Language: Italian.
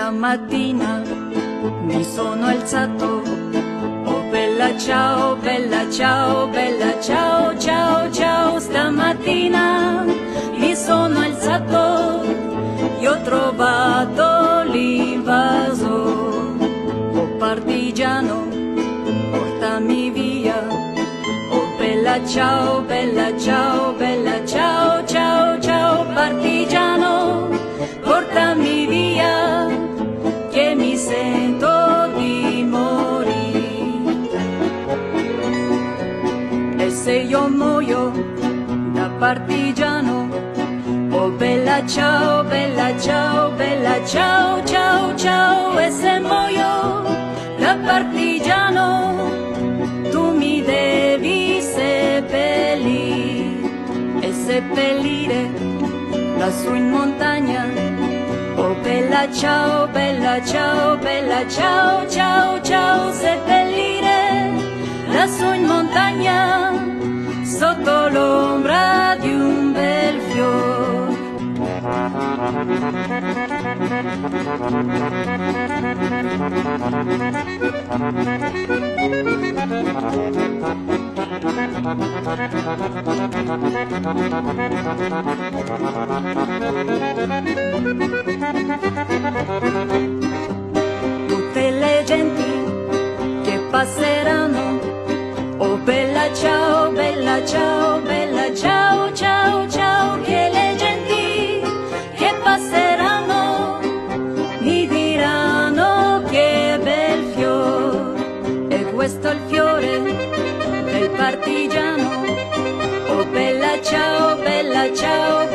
Stamattina mi sono alzato, oh bella ciao, bella ciao, bella ciao, ciao, ciao. Stamattina mi sono alzato e ho trovato l'invaso. Oh partigiano, portami via, oh bella ciao, bella ciao, bella ciao, ciao, ciao. Partigiano, portami via, che mi sento di morire. E se io muoio da partigiano, oh bella ciao, bella ciao, bella ciao, ciao, ciao. E se muoio da partigiano, tu mi devi seppellire, e seppellire lassù in montagna. Oh bella ciao, bella ciao, bella ciao, ciao, ciao. Seppellire lassù in montagna, sotto l'ombra di un bel fior. Tutte le genti che passeranno, oh bella ciao, bella ciao, bella ciao, ciao, ciao. Che le genti che passeranno mi diranno che bel fiore, e questo è il fiore del partigiano. Oh bella ciao, bella ciao,